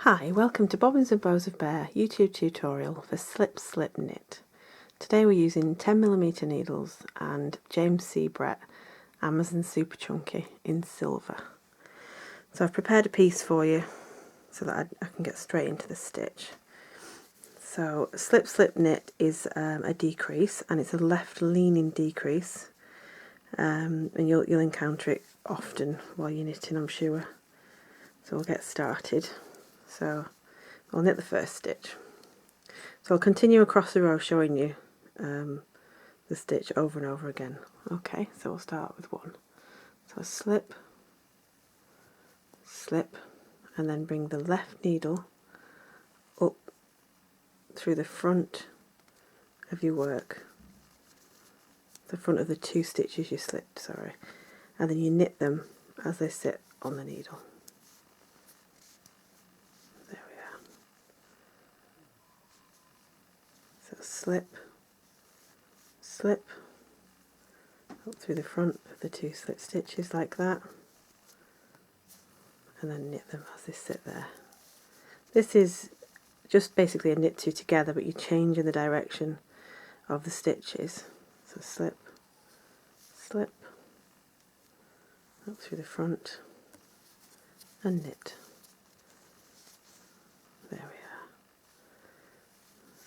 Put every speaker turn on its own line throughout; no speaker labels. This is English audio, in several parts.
Hi, welcome to Bobbins and Bows of Bear YouTube tutorial for Slip Slip Knit. Today we're using 10mm needles and James C. Brett Amazon Super Chunky in silver. So I've prepared a piece for you so that I can get straight into the stitch. So Slip Slip Knit is a decrease, and it's a left leaning decrease, and you'll encounter it often while you're knitting, I'm sure. So we'll get started. So I'll knit the first stitch. So I'll continue across the row showing you the stitch over and over again. Okay, so we'll start with one. So slip, slip, and then bring the left needle up through the front of your work, the front of the two stitches you slipped, sorry, and then you knit them as they sit on the needle. There we are. So slip, slip, up through the front of the two slip stitches like that, and then knit them as they sit there. This is just basically a knit two together, but you change in the direction of the stitches. So slip, slip, up through the front, and knit. There we are.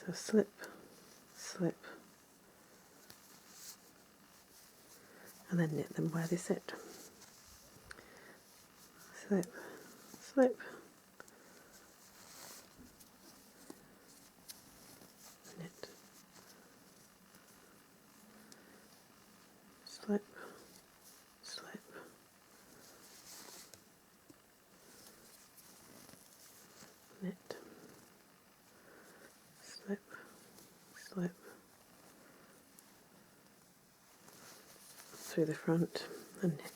So slip, slip, and then knit them where they sit. Slip, slip, knit, slip, slip, knit, slip, slip, through the front and knit.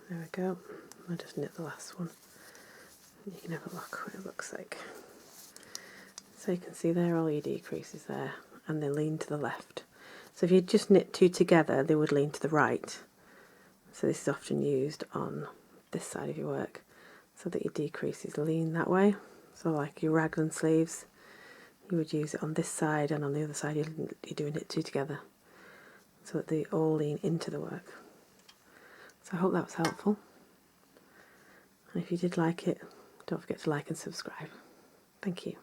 There we go. I'll just knit the last one. You can have a look what it looks like. So you can see there all your decreases there, and they lean to the left. So if you just knit two together, they would lean to the right. So this is often used on this side of your work, so that your decreases lean that way. So like your raglan sleeves, you would use it on this side, and on the other side you're doing it two together, so that they all lean into the work. So I hope that was helpful. And if you did like it, don't forget to like and subscribe. Thank you.